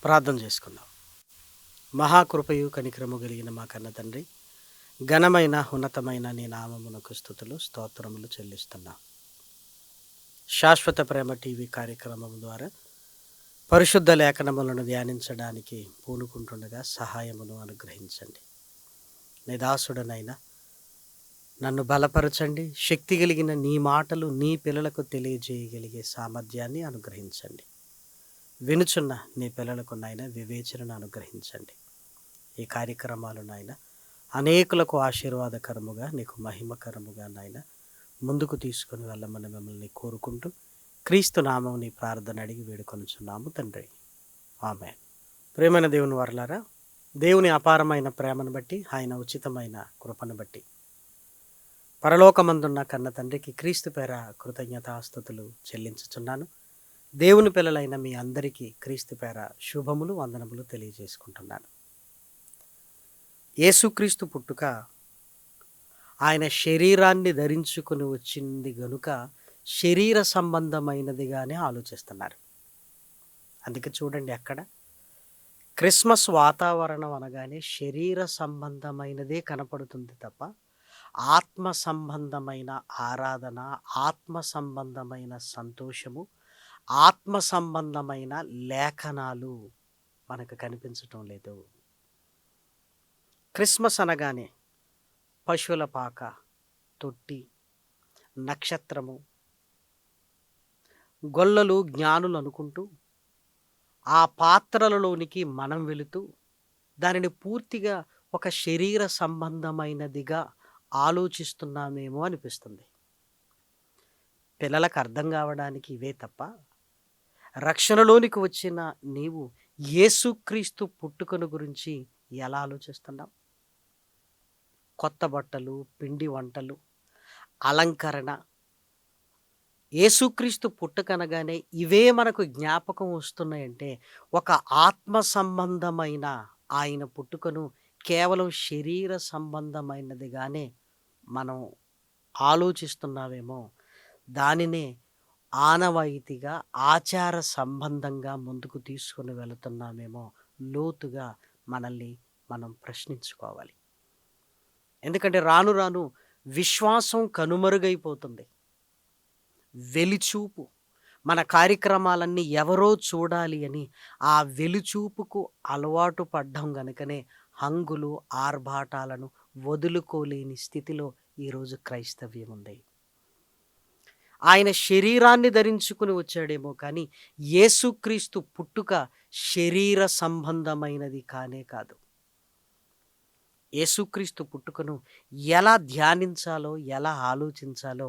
ప్రార్థన చేసుకుందాం. మహాకృపయు కనికరము కలిగిన మా కన్న తండ్రి, ఘనమైన ఉన్నతమైన నీ నామమునకు స్తుతులు స్తోత్రములు చెల్లిస్తున్నాం. శాశ్వత ప్రేమ టీవీ కార్యక్రమం ద్వారా పరిశుద్ధ లేఖనములను ధ్యానించడానికి పూనుకుంటుండగా సహాయమును అనుగ్రహించండి. నీ దాసుడనైనా నన్ను బలపరచండి. శక్తి కలిగిన నీ మాటలు నీ పిల్లలకు తెలియజేయగలిగే సామర్థ్యాన్ని అనుగ్రహించండి. వినుచున్న నీ పిల్లలకు నాయన వివేచనను అనుగ్రహించండి. ఈ కార్యక్రమాలు నాయన అనేకులకు ఆశీర్వాదకరముగా, నీకు మహిమకరముగా నాయన ముందుకు తీసుకొని వెళ్ళమని మిమ్మల్ని కోరుకుంటూ క్రీస్తు నామం నీ ప్రార్థన అడిగి వేడుకొనుచున్నాము తండ్రి, ఆమేన్. ప్రేమైన దేవుని వారలారా, దేవుని అపారమైన ప్రేమను బట్టి, ఆయన ఉచితమైన కృపను బట్టి పరలోకమందున్న కన్న తండ్రికి క్రీస్తు పేర కృతజ్ఞతాస్తుతులు చెల్లించుచున్నాను. దేవుని పిల్లలైన మీ అందరికీ క్రీస్తు పేర శుభములు వందనములు తెలియజేసుకుంటున్నాను. యేసుక్రీస్తు పుట్టుక ఆయన శరీరాన్ని ధరించుకుని వచ్చింది గనుక శరీర సంబంధమైనదిగానే ఆలోచిస్తున్నారు. అందుకే చూడండి, అక్కడ క్రిస్మస్ వాతావరణం అనగానే శరీర సంబంధమైనదే కనపడుతుంది తప్ప ఆత్మ సంబంధమైన ఆరాధన, ఆత్మ సంబంధమైన సంతోషము, ఆత్మ సంబంధమైన లేఖనాలు మనకు కనిపించటం లేదు. క్రిస్మస్ అనగానే పశువుల పాక, తొట్టి, నక్షత్రము, గొల్లలు, జ్ఞానులు అనుకుంటూ ఆ పాత్రలలోనికి మనం వెళుతూ దానిని పూర్తిగా ఒక శరీర సంబంధమైనదిగా ఆలోచిస్తున్నామేమో అనిపిస్తుంది. పిల్లలకు అర్థం కావడానికి ఇవే తప్ప రక్షణలోనికి వచ్చిన నీవు యేసుక్రీస్తు పుట్టుకను గురించి ఎలా ఆలోచిస్తున్నావు? కొత్త బట్టలు, పిండి వంటలు, అలంకరణ, యేసుక్రీస్తు పుట్టుకనగానే ఇవే మనకు జ్ఞాపకం వస్తున్నాయంటే ఒక ఆత్మ సంబంధమైన ఆయన పుట్టుకను కేవలం శరీర సంబంధమైనదిగానే మనం ఆలోచిస్తున్నామేమో, దానినే ఆనవాయితీగా ఆచార సంబంధంగా ముందుకు తీసుకుని వెళుతున్నామేమో లోతుగా మనల్ని మనం ప్రశ్నించుకోవాలి. ఎందుకంటే రాను రాను విశ్వాసం కనుమరుగైపోతుంది. వెలిచూపు, మన కార్యక్రమాలన్నీ ఎవరో చూడాలి అని ఆ వెలిచూపుకు అలవాటు పడ్డం గనుకనే హంగులు, ఆర్భాటాలను వదులుకోలేని స్థితిలో ఈరోజు క్రైస్తవ్యం ఉంది. ఆయన శరీరాన్ని ధరించుకుని వచ్చాడేమో కానీ యేసుక్రీస్తు పుట్టుక శరీర సంబంధమైనది కానే కాదు. యేసుక్రీస్తు పుట్టుకను ఎలా ధ్యానించాలో, ఎలా ఆలోచించాలో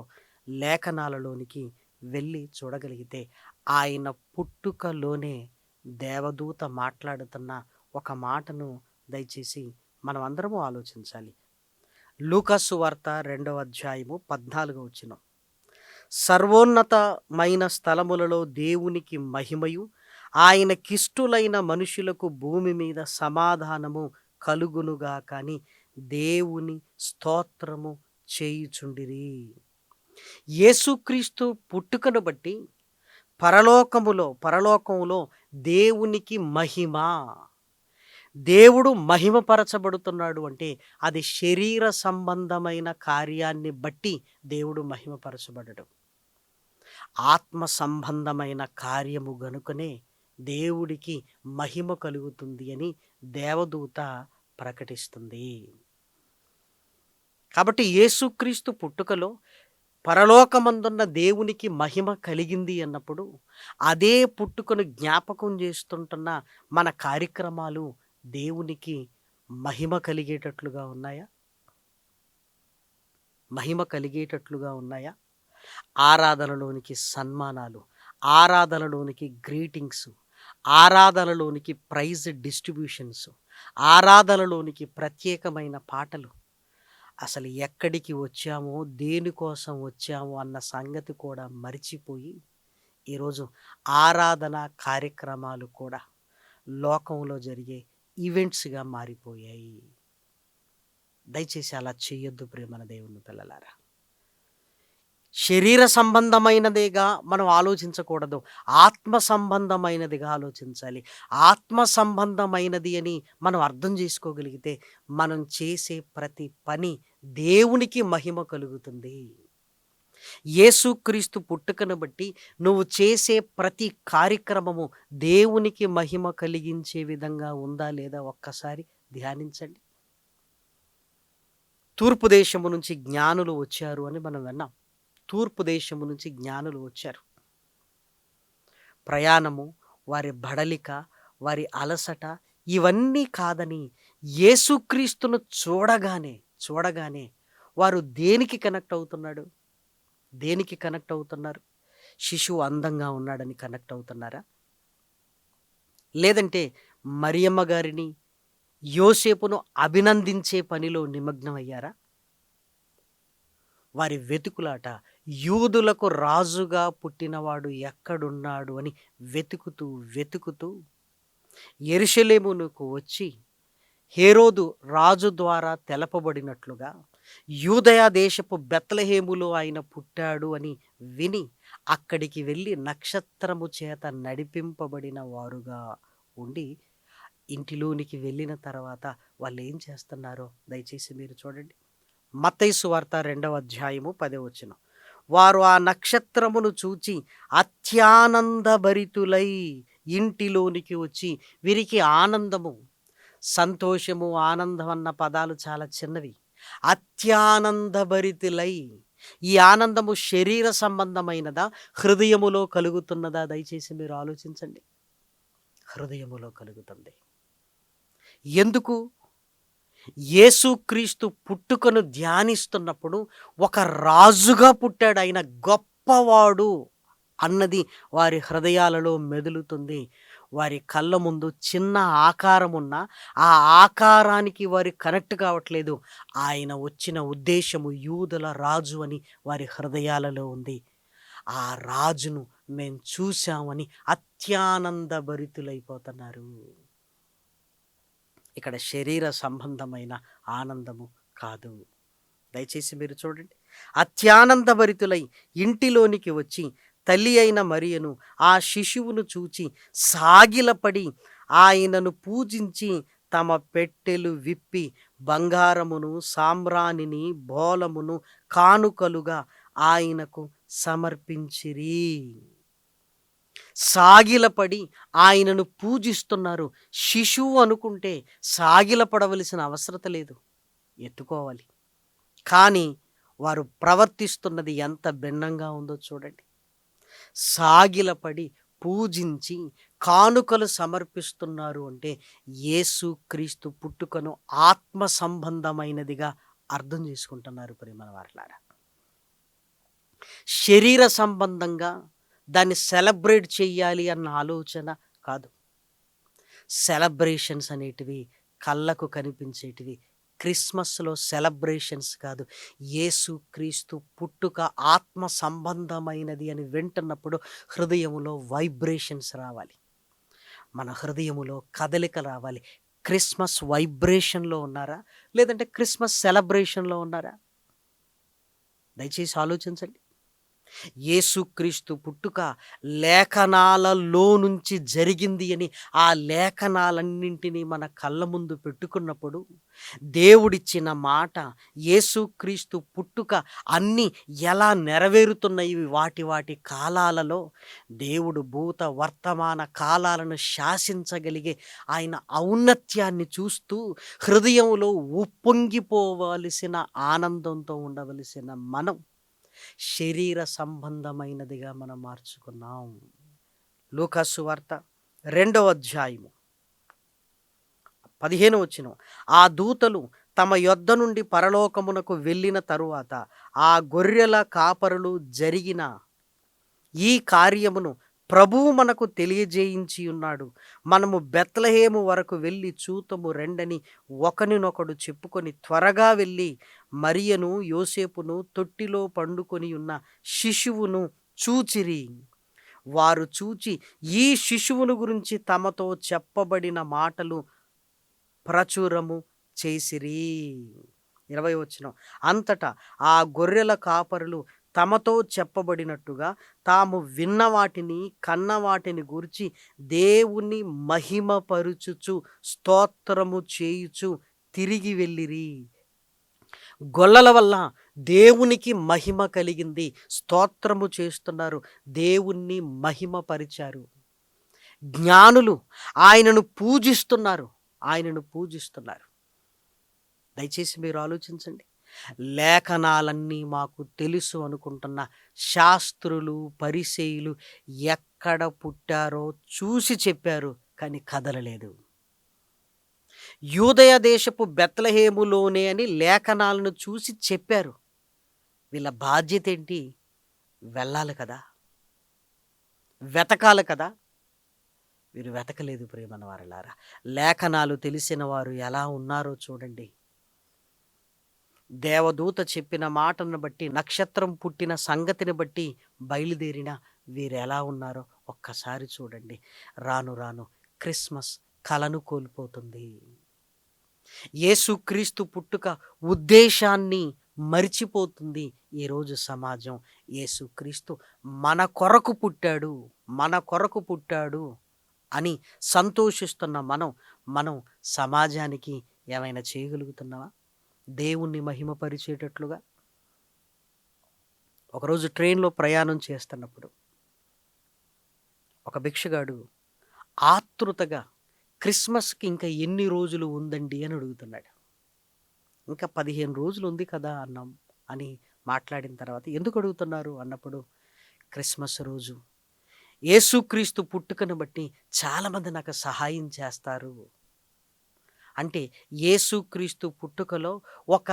లేఖనాలలోనికి వెళ్ళి చూడగలిగితే ఆయన పుట్టుకలోనే దేవదూత మాట్లాడుతున్న ఒక మాటను దయచేసి మనం అందరము ఆలోచించాలి. లూకాసు వార్త 2వ అధ్యాయము 14వ వచనం. సర్వోన్నతమైన స్థలములలో దేవునికి మహిమయు, ఆయనకిష్టులైన మనుషులకు భూమి మీద సమాధానము కలుగునుగా కానీ దేవుని స్తోత్రము చేయుచుండిరి. యేసుక్రీస్తు పుట్టుకను బట్టి పరలోకములో దేవునికి మహిమ, దేవుడు మహిమపరచబడుతున్నాడు అంటే అది శరీర సంబంధమైన కార్యాన్ని బట్టి దేవుడు మహిమపరచబడడు. ఆత్మ సంబంధమైన కార్యము గనుకనే దేవుడికి మహిమ కలుగుతుంది అని దేవదూత ప్రకటిస్తుంది. కాబట్టి యేసుక్రీస్తు పుట్టుకలో పరలోకమందున్న దేవునికి మహిమ కలిగింది అన్నప్పుడు అదే పుట్టుకను జ్ఞాపకం చేస్తుంటున్న మన కార్యక్రమాలు దేవునికి మహిమ కలిగేటట్లుగా ఉన్నాయా? మహిమ కలిగేటట్లుగా ఉన్నాయా? ఆరాధనలోనికి సన్మానాలు, ఆరాధనలోనికి గ్రీటింగ్స్, ఆరాధనలోనికి ప్రైజ్ డిస్ట్రిబ్యూషన్స్, ఆరాధనలోనికి ప్రత్యేకమైన పాటలు, అసలు ఎక్కడికి వచ్చామో, దేనికోసం వచ్చామో అన్న సంగతి కూడా మరిచిపోయి ఈరోజు ఆరాధన కార్యక్రమాలు కూడా లోకంలో జరిగే ఈవెంట్స్గా మారిపోయాయి. దయచేసి అలా చేయొద్దు ప్రియమైన దేవుని పిల్లలారా. శరీర సంబంధమైనదిగా మనం ఆలోచించకూడదు. ఆత్మ సంబంధమైనదిగా ఆలోచించాలి. ఆత్మ సంబంధమైనది అని మనం అర్థం చేసుకోగలిగితే మనం చేసే ప్రతి పని దేవునికి మహిమ కలుగుతుంది. యేసుక్రీస్తు పుట్టుకను బట్టి నువ్వు చేసే ప్రతి కార్యక్రమము దేవునికి మహిమ కలిగించే విధంగా ఉందా లేదా ఒక్కసారి ధ్యానించండి. తూర్పు దేశము నుంచి జ్ఞానులు వచ్చారు అని మనం విన్నాం. తూర్పు దేశము నుంచి జ్ఞానులు వచ్చారు. ప్రయాణము, వారి బడలిక, వారి అలసట ఇవన్నీ కాదని యేసుక్రీస్తును చూడగానే వారు దేనికి కనెక్ట్ అవుతున్నాడు? దేనికి కనెక్ట్ అవుతున్నారు? శిశువు అందంగా ఉన్నాడని కనెక్ట్ అవుతున్నారా? లేదంటే మరియమ్మ గారిని, యోసేపును అభినందించే పనిలో నిమగ్నమయ్యారా? వారి వెతుకులాట యూదులకు రాజుగా పుట్టినవాడు ఎక్కడున్నాడు అని వెతుకుతూ యెరూషలేమునకు వచ్చి హేరోదు రాజు ద్వారా తెలపబడినట్లుగా యూదయ దేశపు బెత్లెహేములో ఆయన పుట్టాడు అని విని అక్కడికి వెళ్ళి నక్షత్రము చేత నడిపింపబడిన వారుగా ఉండి ఇంటిలోనికి వెళ్ళిన తర్వాత వాళ్ళు ఏం చేస్తున్నారో దయచేసి మీరు చూడండి. మత్తయి సువార్త 2వ అధ్యాయము 10వ వచనం. వారు ఆ నక్షత్రమును చూచి అత్యానందభరితులై ఇంటిలోనికి వచ్చి, వీరికి ఆనందము, సంతోషము, ఆనందం అన్న పదాలు చాలా చిన్నవి. అత్యానందభరితులై, ఈ ఆనందము శరీర సంబంధమైనదా, హృదయములో కలుగుతున్నదా? దయచేసి మీరు ఆలోచించండి. హృదయములో కలుగుతుంది. ఎందుకు? యేసుక్రీస్తు పుట్టుకను ధ్యానిస్తున్నప్పుడు ఒక రాజుగా పుట్టాడు, ఆయన గొప్పవాడు అన్నది వారి హృదయాలలో మెదులుతుంది. వారి కళ్ళ ముందు చిన్న ఆకారం ఉన్న ఆ ఆకారానికి వారు కనెక్ట్ కావట్లేదు. ఆయన వచ్చిన ఉద్దేశము యూదుల రాజు అని వారి హృదయాలలో ఉంది. ఆ రాజును మేము చూశామని అత్యానందభరితులైపోతున్నారు. ఇక్కడ శరీర సంబంధమైన ఆనందము కాదు. దయచేసి మీరు చూడండి. అత్యానందభరితులై ఇంటిలోనికి వచ్చి తల్లి అయిన మరియను, ఆ శిశువును చూచి సాగిలపడి ఆయనను పూజించి తమ పెట్టెలు విప్పి బంగారమును, సాంబ్రాణిని, బోలమును కానుకలుగా ఆయనకు సమర్పించిరి. సాగిలపడి ఆయనను పూజిస్తున్నారు. శిశువు అనుకుంటే సాగిలపడవలసిన అవసరత లేదు, ఎత్తుకోవాలి. కానీ వారు ప్రవర్తిస్తున్నది ఎంత భిన్నంగా ఉందో చూడండి. సాగిలపడి పూజించి కానుకలు సమర్పిస్తున్నారు అంటే యేసుక్రీస్తు పుట్టుకను ఆత్మ సంబంధమైనదిగా అర్థం చేసుకుంటున్నారు ప్రియమైన వారలారా. శరీర సంబంధంగా దాన్ని సెలబ్రేట్ చెయ్యాలి అన్న ఆలోచన కాదు. సెలబ్రేషన్స్ అనేటివి కళ్ళకు కనిపించేటివి. క్రిస్మస్లో సెలబ్రేషన్స్ కాదు. యేసుక్రీస్తు పుట్టుక ఆత్మ సంబంధమైనది అని వింటున్నప్పుడు హృదయములో వైబ్రేషన్స్ రావాలి, మన హృదయములో కదలిక రావాలి. క్రిస్మస్ వైబ్రేషన్లో ఉన్నారా, లేదంటే క్రిస్మస్ సెలబ్రేషన్లో ఉన్నారా? దయచేసి ఆలోచించండి. యేసుక్రీస్తు పుట్టుక లేఖనాలలో నుంచి జరిగింది అని ఆ లేఖనాలన్నింటినీ మన కళ్ళ ముందు పెట్టుకున్నప్పుడు దేవుడిచ్చిన మాట, యేసుక్రీస్తు పుట్టుక అన్నీ ఎలా నెరవేరుతున్నాయి వాటి కాలాలలో దేవుడు భూత వర్తమాన కాలాలను శాసించగలిగే ఆయన ఔన్నత్యాన్ని చూస్తూ హృదయంలో ఉప్పొంగిపోవలసిన ఆనందంతో ఉండవలసిన మనం శరీర సంబంధమైనదిగా మనం మార్చుకున్నాం. లూకా సువార్త 2వ అధ్యాయము 15వ వచనం. ఆ దూతలు తమ యొద్ద నుండి పరలోకమునకు వెళ్ళిన తరువాత ఆ గొర్రెల కాపరులు జరిగిన ఈ కార్యమును ప్రభువు మనకు తెలియజేయించి ఉన్నాడు. మనము బెత్లెహేము వరకు వెళ్ళి చూతము రెండని ఒకరినొకడు చెప్పుకొని త్వరగా వెళ్ళి మరియను, యోసేపును, తొట్టిలో పండుకొని ఉన్న శిశువును చూచిరి. వారు చూచి ఈ శిశువును గురించి తమతో చెప్పబడిన మాటలు ప్రచురము చేసిరి. 20వ వచనం. అంతటా ఆ గొర్రెల కాపరులు తమతో చెప్పబడినట్టుగా తాము విన్న వాటిని కన్న వాటిని గూర్చి దేవుని మహిమపరుచుచు స్తోత్రము చేయుచు తిరిగి వెళ్ళిరి. గొల్లల వల్ల దేవునికి మహిమ కలిగింది. స్తోత్రము చేస్తున్నారు, దేవుణ్ణి మహిమపరిచారు. జ్ఞానులు ఆయనను పూజిస్తున్నారు, ఆయనను పూజిస్తున్నారు. దయచేసి మీరు ఆలోచించండి. లేఖనాలన్నీ మాకు తెలుసు అనుకుంటున్న శాస్త్రులు, పరిసయ్యులు ఎక్కడ పుట్టారో చూసి చెప్పారు, కానీ కదలలేదు. యూదయ దేశపు బెత్లెహేములోనే అని లేఖనాలను చూసి చెప్పారు. వీళ్ళ బాధ్యత ఏంటి? వెళ్ళాలి కదా, వెతకాలి కదా. వీరు వెతకలేదు ప్రియమైన వారలారా. లేఖనాలు తెలిసిన వారు ఎలా ఉన్నారో చూడండి. దేవదూత చెప్పిన మాటను బట్టి, నక్షత్రం పుట్టిన సంగతిని బట్టి బయలుదేరిన వీరు ఎలా ఉన్నారో ఒక్కసారి చూడండి. రాను రాను క్రిస్మస్ కలను కోల్పోతుంది. యేసుక్రీస్తు పుట్టుక ఉద్దేశాన్ని మరిచిపోతుంది ఈరోజు సమాజం. యేసుక్రీస్తు మన కొరకు పుట్టాడు, మన కొరకు పుట్టాడు అని సంతోషిస్తున్న మనం సమాజానికి ఏమైనా చేయగలుగుతున్నావా? దేవుణ్ణి మహిమపరిచేటట్లుగా. ఒకరోజు ట్రైన్లో ప్రయాణం చేస్తున్నప్పుడు ఒక భిక్షగాడు ఆతృతగా క్రిస్మస్కి ఇంకా ఎన్ని రోజులు ఉందండి అని అడుగుతున్నాడు. ఇంకా 15 రోజులు ఉంది కదా అన్నాం అని మాట్లాడిన తర్వాత, ఎందుకు అడుగుతున్నారు అన్నప్పుడు, క్రిస్మస్ రోజు యేసుక్రీస్తు పుట్టుకను బట్టి చాలామంది నాకు సహాయం చేస్తారు. అంటే యేసుక్రీస్తు పుట్టుకలో ఒక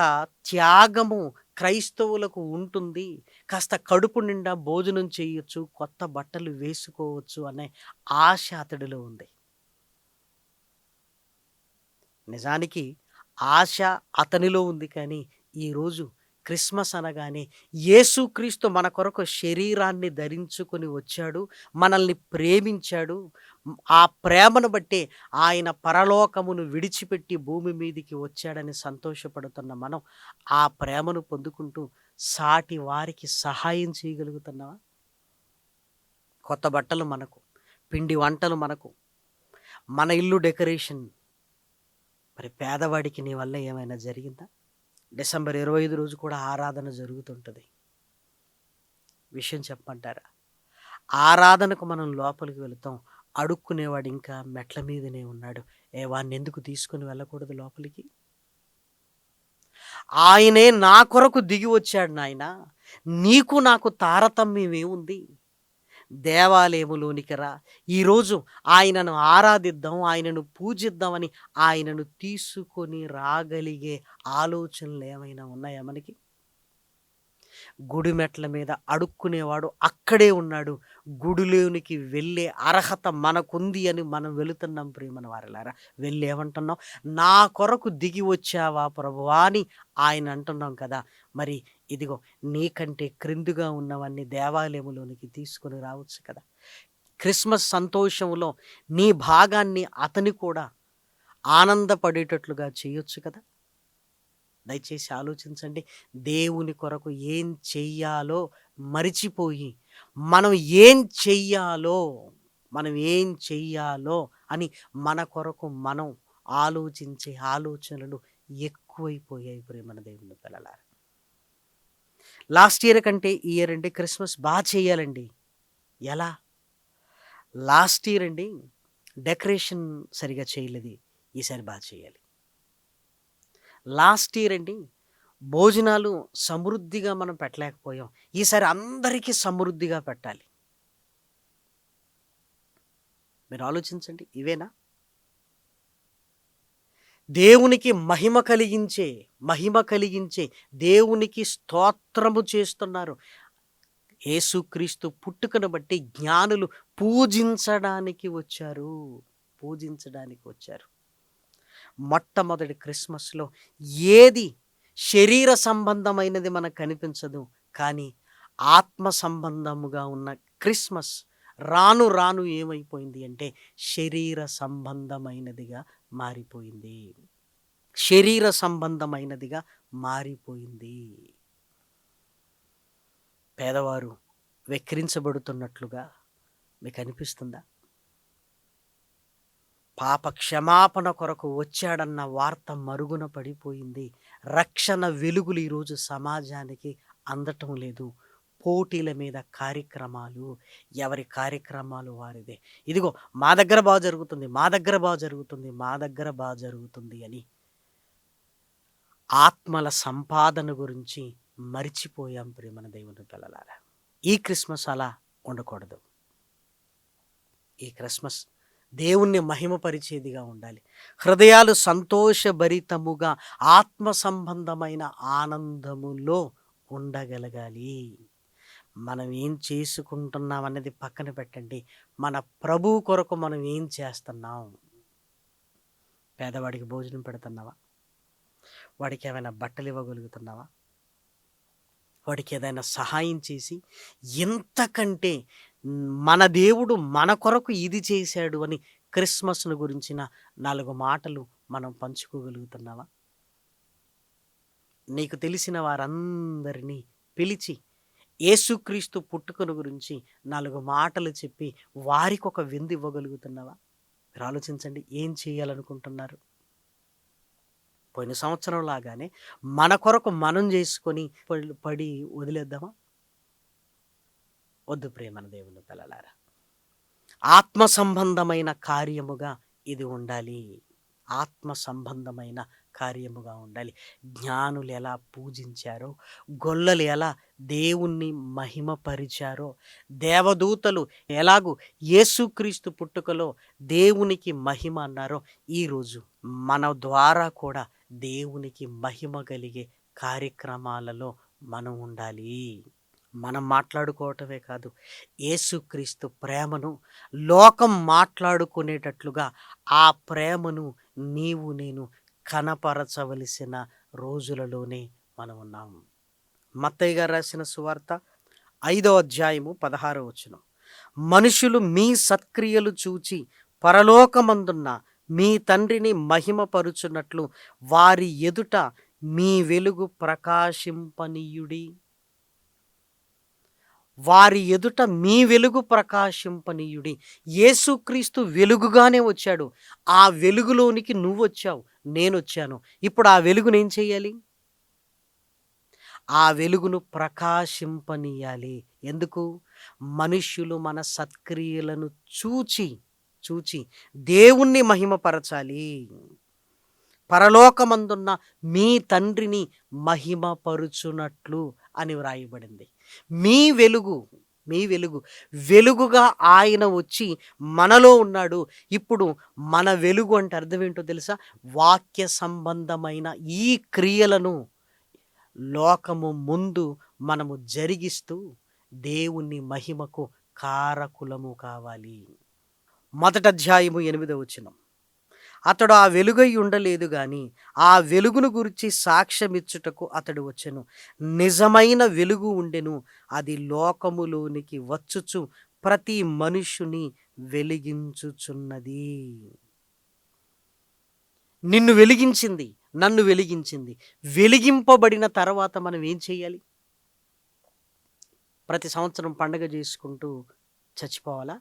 త్యాగము క్రైస్తవులకు ఉంటుంది. కాస్త కడుపు నిండా భోజనం చేయొచ్చు, కొత్త బట్టలు వేసుకోవచ్చు అనే ఆశ అతడిలో ఉంది. నిజానికి ఆశ అతనిలో ఉంది, కానీ ఈరోజు క్రిస్మస్ అనగానే యేసుక్రీస్తు మన కొరకు శరీరాన్ని ధరించుకొని వచ్చాడు, మనల్ని ప్రేమించాడు. ఆ ప్రేమను బట్టే ఆయన పరలోకమును విడిచిపెట్టి భూమి మీదికి వచ్చాడని సంతోషపడుతున్న మనం ఆ ప్రేమను పొందుకుంటూ సాటి వారికి సహాయం చేయగలుగుతున్నావా? కొత్త బట్టలు మనకు, పిండి వంటలు మనకు, మన ఇల్లు డెకరేషన్. మరి పేదవాడికి నీ వల్ల ఏమైనా జరిగిందా? డిసెంబర్ 25 రోజు కూడా ఆరాధన జరుగుతుంటుంది. విషయం చెప్పమంటారా? ఆరాధనకు మనం లోపలికి వెళుతాం, అడుక్కునేవాడు ఇంకా మెట్ల మీదనే ఉన్నాడు. వాడిని ఎందుకు తీసుకుని వెళ్ళకూడదు లోపలికి? ఆయనే నా కొరకు దిగి వచ్చాడు నాయన. నీకు నాకు తారతమ్యం ఏముంది? దేవాలయములోనికి రా, ఈరోజు ఆయనను ఆరాధిద్దాం, ఆయనను పూజిద్దామని ఆయనను తీసుకొని రాగలిగే ఆలోచనలు ఏమైనా ఉన్నాయా మనకి? గుడి మెట్ల మీద అడుక్కునేవాడు అక్కడే ఉన్నాడు. గుడిలోనికి వెళ్ళే అర్హత మనకుంది అని మనం వెళుతున్నాం ప్రియమైన వారలారా. వెళ్ళి ఏమంటున్నాం? నా కొరకు దిగి వచ్చావా ప్రభువా అని ఆయన అంటున్నాం కదా. మరి ఇదిగో నీకంటే క్రిందుగా ఉన్నవన్నీ దేవాలయములోనికి తీసుకొని రావచ్చు కదా. క్రిస్మస్ సంతోషంలో నీ భాగాన్ని అతని కూడా ఆనందపడేటట్లుగా చేయొచ్చు కదా. దయచేసి ఆలోచించండి. దేవుని కొరకు ఏం చెయ్యాలో మరిచిపోయి మనం ఏం చెయ్యాలో అని మన కొరకు మనం ఆలోచించే ఆలోచనలు ఎక్కువైపోయాయి ప్రియమైన దేవుని పిల్లలారా. లాస్ట్ ఇయర్ కంటే ఈ ఇయర్ అండి క్రిస్మస్ బాగా చేయాలండి. ఎలా? లాస్ట్ ఇయర్ అండి డెకరేషన్ సరిగా చేయలేదు, ఈసారి బాగా చేయాలి. లాస్ట్ ఇయర్ అండి భోజనాలు సమృద్ధిగా మనం పెట్టలేకపోయాం, ఈసారి అందరికీ సమృద్ధిగా పెట్టాలి. మీరు ఆలోచించండి. ఇవేనా దేవునికి మహిమ కలిగించే దేవునికి స్తోత్రము చేస్తున్నారు? యేసుక్రీస్తు పుట్టుకను బట్టి జ్ఞానులు పూజించడానికి వచ్చారు. మొట్టమొదటి క్రిస్మస్లో ఏది శరీర సంబంధమైనది మనకు కనిపించదు, కానీ ఆత్మ సంబంధముగా ఉన్న క్రిస్మస్ రాను రాను ఏమైపోయింది అంటే శరీర సంబంధమైనదిగా మారిపోయింది. పేదవారు వెక్కిరించబడుతున్నట్లుగా మీకు అనిపిస్తుందా? పాప క్షమాపణ కొరకు వచ్చాడన్న వార్త మరుగున పడిపోయింది. రక్షణ వెలుగులు ఈరోజు సమాజానికి అందటం లేదు. పోటీల మీద కార్యక్రమాలు, ఎవరి కార్యక్రమాలు వారిదే. ఇదిగో మా దగ్గర బాగా జరుగుతుంది, మా దగ్గర బాగా జరుగుతుంది, మా దగ్గర బాగా జరుగుతుంది అని ఆత్మల సంపాదన గురించి మరిచిపోయాం ప్రియమైన దేవుని పిల్లలారా. ఈ క్రిస్మస్ అలా ఉండకూడదు. ఈ క్రిస్మస్ దేవుణ్ణి మహిమపరిచేదిగా ఉండాలి. హృదయాలు సంతోషభరితముగా ఆత్మ సంబంధమైన ఆనందములో ఉండగలగాలి. మనం ఏం చేసుకుంటున్నాం అనేది పక్కన పెట్టండి. మన ప్రభువు కొరకు మనం ఏం చేస్తున్నాం? పేదవాడికి భోజనం పెడుతున్నావా? వాడికి ఏమైనా బట్టలు ఇవ్వగలుగుతున్నావా? వాడికి ఏదైనా సహాయం చేసి ఎంతకంటే మన దేవుడు మన కొరకు ఇది చేశాడు అని క్రిస్మస్ను గురించిన 4 మాటలు మనం పంచుకోగలుగుతున్నావా? నీకు తెలిసిన వారందరినీ పిలిచి యేసుక్రీస్తు పుట్టుకను గురించి 4 మాటలు చెప్పి వారికి ఒక విందు ఇవ్వగలుగుతున్నావా? మీరు ఆలోచించండి, ఏం చేయాలనుకుంటున్నారు? పోయిన సంవత్సరం లాగానే మన కొరకు మనం చేసుకొని పడి వదిలేద్దామా? వద్దు ప్రియమైన దేవుని పిల్లలారా. ఆత్మ సంబంధమైన కార్యముగా ఇది ఉండాలి. ఆత్మ సంబంధమైన కార్యముగా ఉండాలి. జ్ఞానులు ఎలా పూజించారో, గొల్లలు ఎలా దేవుణ్ణి మహిమపరిచారో, దేవదూతలు ఎలాగూ యేసుక్రీస్తు పుట్టుకలో దేవునికి మహిమ అన్నారో, ఈరోజు మన ద్వారా కూడా దేవునికి మహిమ కలిగే కార్యక్రమాలలో మనం ఉండాలి. మనం మాట్లాడుకోవటమే కాదు, యేసుక్రీస్తు ప్రేమను లోకం మాట్లాడుకునేటట్లుగా ఆ ప్రేమను నీవు నేను కనపరచవలసిన రోజులలోనే మనం ఉన్నాము. మత్తయి గారు రాసిన సువార్త 5వ అధ్యాయము 16వ వచనం. మనుషులు మీ సత్క్రియలు చూచి పరలోకమందున్న మీ తండ్రిని మహిమపరుచున్నట్లు వారి ఎదుట మీ వెలుగు ప్రకాశింపనీయుడి. వారి ఎదుట మీ వెలుగు ప్రకాశింపనీయుడి. యేసుక్రీస్తు వెలుగుగానే వచ్చాడు. ఆ వెలుగులోనికి నువ్వు వచ్చావు, నేను వచ్చాను. ఇప్పుడు ఆ వెలుగును ఏం చేయాలి? ఆ వెలుగును ప్రకాశింపనీయాలి. ఎందుకు? మనుష్యులు మన సత్క్రియలను చూచి దేవుణ్ణి మహిమపరచాలి. పరలోకమందున్న మీ తండ్రిని మహిమపరుచునట్లు అని వ్రాయబడింది. మీ వెలుగు వెలుగుగా ఆయన వచ్చి మనలో ఉన్నాడు. ఇప్పుడు మన వెలుగు అంటే అర్థం ఏంటో తెలుసా? వాక్య సంబంధమైన ఈ క్రియలను లోకము ముందు మనము జరిగిస్తూ దేవుని మహిమకు కారకులము కావాలి. 1వ అధ్యాయము 8వ వచనం. అతడు ఆ వెలుగై ఉండలేదు గాని ఆ వెలుగును గురించి సాక్ష్యమిచ్చుటకు అతడు వచ్చెను. నిజమైన వెలుగు ఉండెను, అది లోకములోనికి వచ్చుచు ప్రతి మనుష్యుని వెలిగించుచున్నది. నిన్ను వెలిగించింది, నన్ను వెలిగించింది. వెలిగింపబడిన తర్వాత మనం ఏం చేయాలి? ప్రతి సంవత్సరం పండగ చేసుకుంటూ చచ్చిపోవాలా?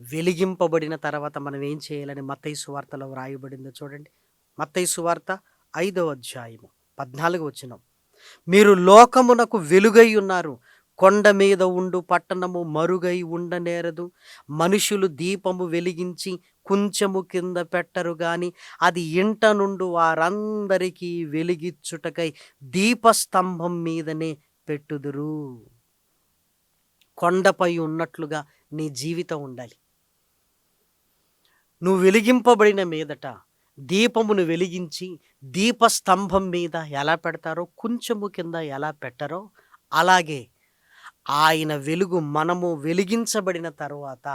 వెలిగింపబడిన తర్వాత మనం ఏం చేయాలని మత్తయి సువార్తలో వ్రాయబడిందో చూడండి. మత్తయి సువార్త 5వ అధ్యాయము 14వ వచనం. మీరు లోకమునకు వెలుగై ఉన్నారు. కొండ మీద ఉండు పట్టణము మరుగై ఉండనేరదు. మనుషులు దీపము వెలిగించి కుంచెము కింద పెట్టరు గాని అది ఇంట నుండి వారందరికీ వెలిగిచ్చుటకై దీపస్తంభం మీదనే పెట్టుదురు. కొండపై ఉన్నట్లుగా నీ జీవితం ఉండాలి. నువ్వు వెలిగింపబడిన మీదట దీపమును వెలిగించి దీపస్తంభం మీద ఎలా పెడతారో, కొంచెము కింద ఎలా పెట్టరో, అలాగే ఆయన వెలుగు మనము వెలిగించబడిన తరువాత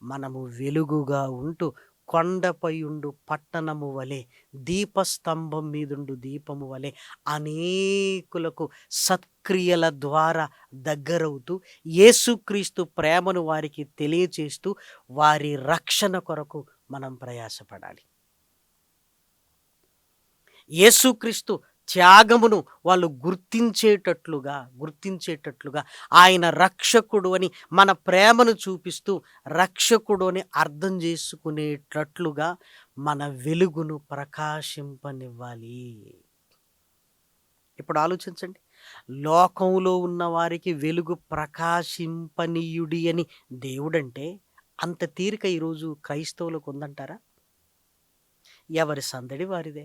మనము వెలుగుగా ఉంటూ కొండపై ఉండు పట్టణము వలె, దీపస్తంభం మీదుండు దీపము వలె అనేకులకు సత్క్రియల ద్వారా దగ్గరవుతూ యేసుక్రీస్తు ప్రేమను వారికి తెలియచేస్తూ వారి రక్షణ కొరకు మనం ప్రయాసపడాలి. యేసుక్రీస్తు త్యాగమును వాళ్ళు గుర్తించేటట్లుగా ఆయన రక్షకుడు అని, మన ప్రేమను చూపిస్తూ రక్షకుడు అని అర్థం చేసుకునేటట్లుగా మన వెలుగును ప్రకాశింపనివ్వాలి. ఇప్పుడు ఆలోచించండి, లోకంలో ఉన్న వారికి వెలుగు ప్రకాశింపనీయుడి అని దేవుడంటే అంత తీరిక ఈరోజు క్రైస్తవులకు ఉందంటారా? ఎవరి సందడి వారిదే.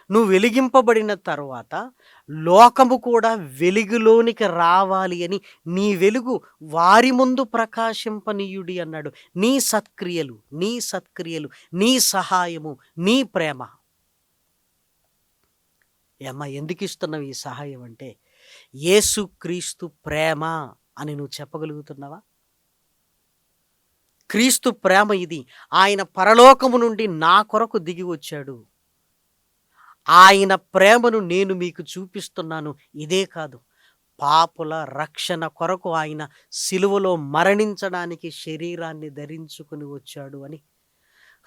నువ్వు వెలిగింపబడిన తరువాత లోకము కూడా వెలుగులోనికి రావాలి అని నీ వెలుగు వారి ముందు ప్రకాశింపనీయుడి అన్నాడు. నీ సత్క్రియలు, నీ సహాయము, నీ ప్రేమ. ఏమ్మా, ఎందుకు ఇస్తున్నావు ఈ సహాయం అంటే, యేసుక్రీస్తు ప్రేమ అని నువ్వు చెప్పగలుగుతున్నావా? క్రీస్తు ప్రేమ ఇది. ఆయన పరలోకము నుండి నా కొరకు దిగి వచ్చాడు. ఆయన ప్రేమను నేను మీకు చూపిస్తున్నాను. ఇదే కాదు, పాపుల రక్షణ కొరకు ఆయన సిలువలో మరణించడానికి శరీరాన్ని ధరించుకుని వచ్చాడు అని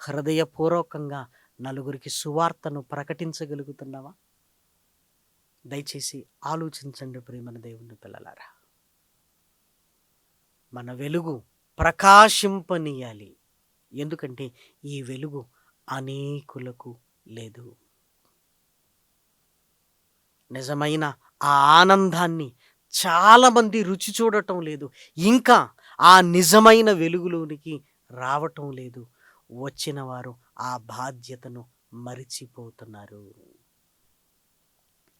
హృదయపూర్వకంగా నలుగురికి సువార్తను ప్రకటించగలుగుతున్నావా? దయచేసి ఆలోచించండి ప్రియమైన దేవుని పిల్లలారా. మన వెలుగు ప్రకాశింపనీయాలి. ఎందుకంటే ఈ వెలుగు అనేకులకు లేదు. నిజమైన ఆ ఆనందాన్ని చాలామంది రుచి చూడటం లేదు. ఇంకా ఆ నిజమైన వెలుగులోనికి రావటం లేదు. వచ్చిన వారు ఆ బాధ్యతను మరిచిపోతున్నారు.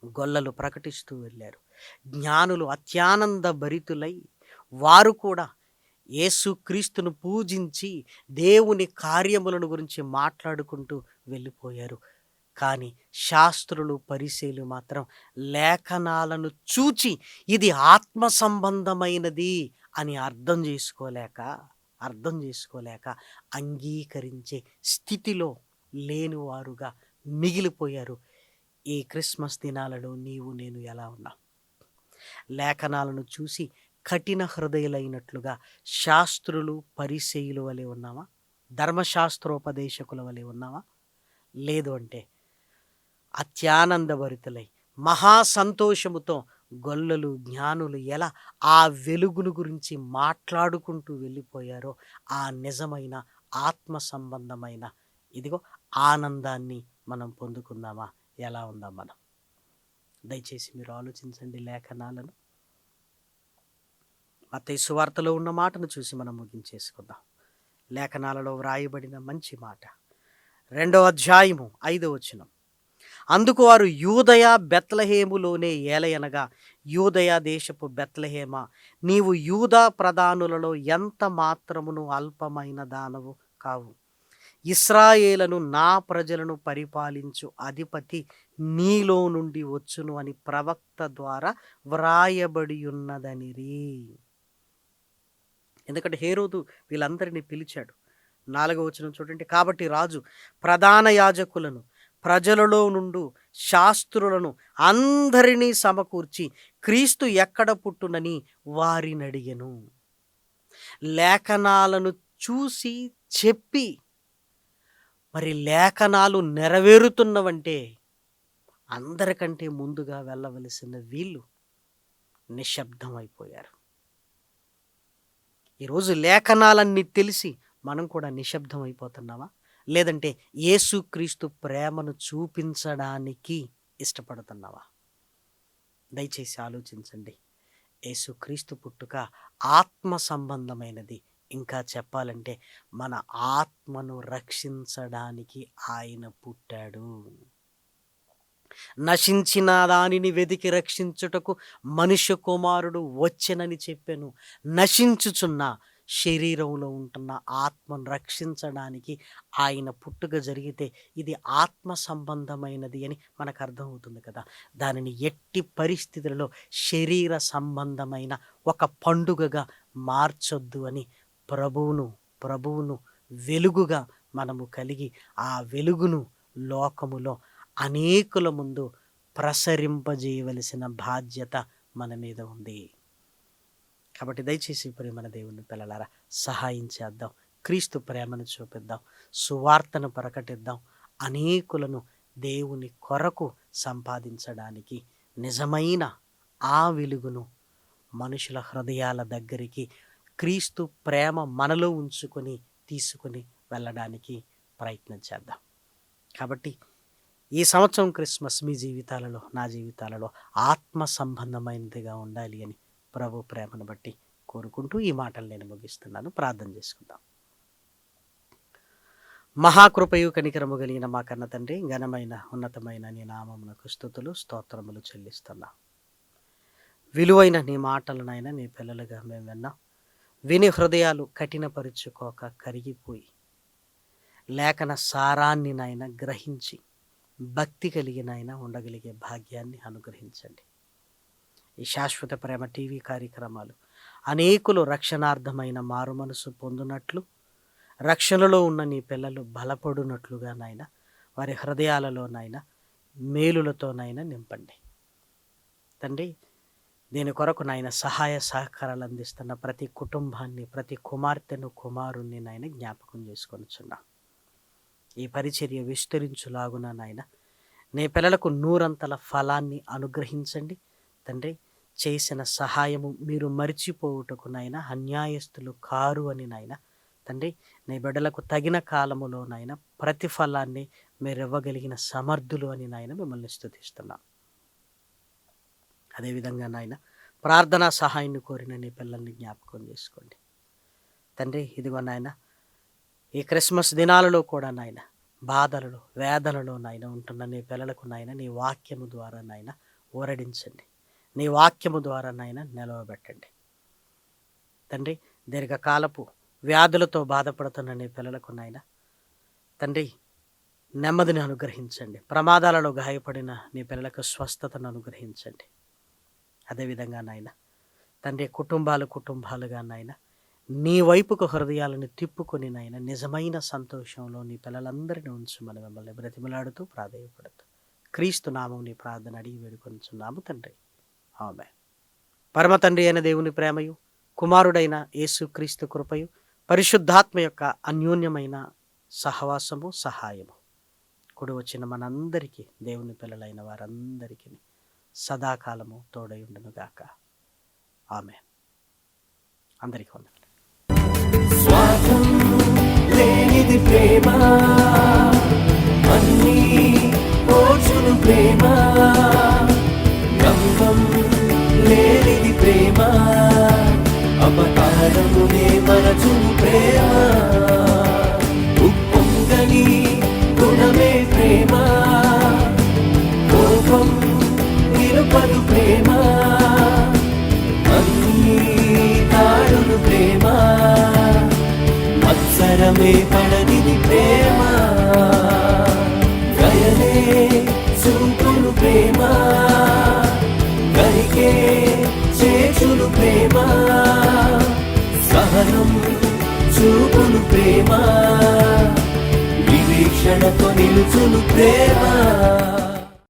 గొల్లలు ప్రకటిస్తూ వెళ్ళారు. జ్ఞానులు అత్యానంద భరితులై వారు కూడా యేసుక్రీస్తును పూజించి దేవుని కార్యములను గురించి మాట్లాడుకుంటూ వెళ్ళిపోయారు. కానీ శాస్త్రులు, పరిసయ్యులు మాత్రం లేఖనాలను చూచి ఇది ఆత్మ సంబంధమైనది అని అర్థం చేసుకోలేక అంగీకరించే స్థితిలో లేనివారుగా మిగిలిపోయారు. ఈ క్రిస్మస్ దినాలలో నీవు నేను ఎలా ఉన్నాం? లేఖనాలను చూసి కఠిన హృదయులైనట్లుగా శాస్త్రులు, పరిసయ్యుల వలె ఉన్నావా? ధర్మశాస్త్రోపదేశకుల వలె ఉన్నావా? లేదు అంటే అత్యానందభరితులై మహా సంతోషముతో గొల్లలు, జ్ఞానులు ఎలా ఆ వెలుగును గురించి మాట్లాడుకుంటూ వెళ్ళిపోయారో ఆ నిజమైన ఆత్మ సంబంధమైన ఇదిగో ఆనందాన్ని మనం పొందుకుందామా? ఎలా ఉందాం మనం? దయచేసి మీరు ఆలోచించండి లేఖనాలను. మత్తయి సువార్తలో ఉన్న మాటను చూసి మనం ముగించేసుకుందాం. లేఖనాలలో వ్రాయబడిన మంచి మాట, 2వ అధ్యాయము 5వ వచనం. అందుకు వారు, యూదయ బెత్లెహేములోనే ఏలయనగా, యూదయ దేశపు బెత్లెహేమా, నీవు యూదా ప్రధానులలో ఎంత మాత్రమును అల్పమైన దానవు కావు. ఇశ్రాయేలును, నా ప్రజలను పరిపాలించు అధిపతి నీలో నుండి వచ్చును అని ప్రవక్త ద్వారా వ్రాయబడి ఉన్నదనిరి. ఎందుకంటే హేరోదు వీళ్ళందరినీ పిలిచాడు. 4వ వచనం చూడండి. కాబట్టి రాజు ప్రధాన యాజకులను, ప్రజలలో నుండి శాస్త్రులను అందరినీ సమకూర్చి క్రీస్తు ఎక్కడ పుట్టునని వారిని అడిగెను. లేఖనాలను చూసి చెప్పి మరి లేఖనాలు నెరవేరుతున్నవంటే అందరికంటే ముందుగా వెళ్ళవలసిన వీళ్ళు నిశ్శబ్దం అయిపోయారు. ఈరోజు లేఖనాలన్నీ తెలిసి మనం కూడా నిశ్శబ్దం అయిపోతున్నామా? లేదంటే యేసుక్రీస్తు ప్రేమను చూపించడానికి ఇష్టపడుతున్నావా? దయచేసి ఆలోచించండి. యేసుక్రీస్తు పుట్టుక ఆత్మ సంబంధమైనది. ఇంకా చెప్పాలంటే మన ఆత్మను రక్షించడానికి ఆయన పుట్టాడు. నశించిన దానిని వెతికి రక్షించుటకు మనుష్య కుమారుడు వచ్చెనని చెప్పాను. నశించుచున్న శరీరంలో ఉంటున్న ఆత్మను రక్షించడానికి ఆయన పుట్టుక జరిగితే ఇది ఆత్మ సంబంధమైనది అని మనకు అర్థమవుతుంది కదా. దానిని ఎట్టి పరిస్థితులలో శరీర సంబంధమైన ఒక పండుగగా మార్చొద్దు అని ప్రభువును వెలుగుగా మనము కలిగి ఆ వెలుగును లోకములో అనేకుల ముందు ప్రసరింపజేయవలసిన బాధ్యత మన మీద ఉంది. కాబట్టి దయచేసి ప్రియమైన దేవుని పిల్లలారా, సహాయం చేద్దాం. క్రీస్తు ప్రేమను చూపిద్దాం. సువార్తను ప్రకటిద్దాం. అనేకులను దేవుని కొరకు సంపాదించడానికి నిజమైన ఆ వెలుగును మనుషుల హృదయాల దగ్గరికి క్రీస్తు ప్రేమ మనలో ఉంచుకొని తీసుకుని వెళ్ళడానికి ప్రయత్నం చేద్దాం. కాబట్టి ఈ సంవత్సరం క్రిస్మస్ మీ జీవితాలలో, నా జీవితాలలో ఆత్మ సంబంధమైనదిగా ఉండాలి అని ప్రభు ప్రేమను బట్టి కోరుకుంటూ ఈ మాటలు నేను ముగిస్తున్నాను. ప్రార్థన చేసుకుందాం. మహాకృపయు కనికరము కలిగిన మా కన్న తండ్రి, ఘనమైన ఉన్నతమైన నీ నామమునకు స్తుతులు స్తోత్రములు చెల్లిస్తున్నా. విలువైన నీ మాటలనైనా నీ పిల్లలుగా మేము విన్నాం. విని హృదయాలు కఠినపరుచుకోక కరిగిపోయి లేఖన సారాన్ని నాయన గ్రహించి భక్తి కలిగినైనా ఉండగలిగే భాగ్యాన్ని అనుగ్రహించండి. ఈ శాశ్వత ప్రేమ టీవీ కార్యక్రమాలు అనేకులు రక్షణార్థమైన మారు మనసు పొందునట్లు, రక్షణలో ఉన్న నీ పిల్లలు బలపడునట్లుగా నాయన వారి హృదయాలలోనైనా మేలులతోనైనా నింపండి తండ్రి. దీని కొరకు నాయన సహాయ సహకారాలు అందిస్తున్న ప్రతి కుటుంబాన్ని, ప్రతి కుమార్తెను కుమారుణ్ణి నాయన జ్ఞాపకం చేసుకొనిచున్నా. ఈ పరిచర్య విస్తరించులాగున నాయన నీ పిల్లలకు నూరంతల ఫలాన్ని అనుగ్రహించండి తండ్రి. చేసిన సహాయము మీరు మరిచిపోవుటకు నాయన అన్యాయస్తులు కారు అని నాయన తండ్రి, నీ బిడ్డలకు తగిన కాలములోనైనా ప్రతిఫలాన్ని మీరు ఇవ్వగలిగిన సమర్థులు అని నాయన మిమ్మల్ని స్తుతిస్తున్నాం. అదేవిధంగా నాయన ప్రార్థనా సహాయాన్ని కోరిన నీ పిల్లల్ని జ్ఞాపకం చేసుకోండి తండ్రి. ఇదిగో నాయన ఈ క్రిస్మస్ దినాలలో కూడా నాయన బాధలలో వేదనలో నాయన ఉంటున్న నీ పిల్లలకు నాయన నీ వాక్యము ద్వారా నాయన ఊరడించండి. నీ వాక్యము ద్వారా నాయన నిలవబెట్టండి తండ్రి. దీర్ఘకాలపు వ్యాధులతో బాధపడుతున్న నీ పిల్లలకు నాయన తండ్రి నెమ్మదిని అనుగ్రహించండి. ప్రమాదాలలో గాయపడిన నీ పిల్లలకు స్వస్థతను అనుగ్రహించండి. అదేవిధంగా నాయన తండ్రి కుటుంబాలుగా నాయన నీ వైపుకు హృదయాలను తిప్పుకొని నాయన నిజమైన సంతోషంలో నీ పిల్లలందరినీ ఉంచమని మిమ్మల్ని బ్రతిమలాడుతూ ప్రాధేయపడుతూ క్రీస్తు నామం నీ ప్రార్థన అడిగి వేడుకొనుచున్నాము తండ్రి. ఆమేన్. పరమ తండ్రి అయిన దేవుని ప్రేమయు, కుమారుడైన యేసు క్రీస్తు కృపయు, పరిశుద్ధాత్మ యొక్క అన్యోన్యమైన సహవాసము సహాయము కూడి వచ్చిన మనందరికీ, దేవుని పిల్లలైన వారందరికీ సదాకాలము తోడై ఉండును గాక. ఆమేన్. అందరికీ వందనాలు. స్వార్థం లేనిది ప్రేమ, అన్నీ ఓర్చును ప్రేమ. గంగం లేనిది ప్రేమ, అపకారమునే మరచును ప్రేమ. ఉప్పొంగని గుణమే ప్రేమ, కోపం నిలుపదు ప్రేమ. అన్నీ తాడును ప్రేమ, మత్సరమే పడనిది ప్రేమ. దయనే చూపును ప్రేమ, గరికే చేచును ప్రేమ. సహనం చూపును ప్రేమ, వివేక్షణతో నిలుచును ప్రేమ.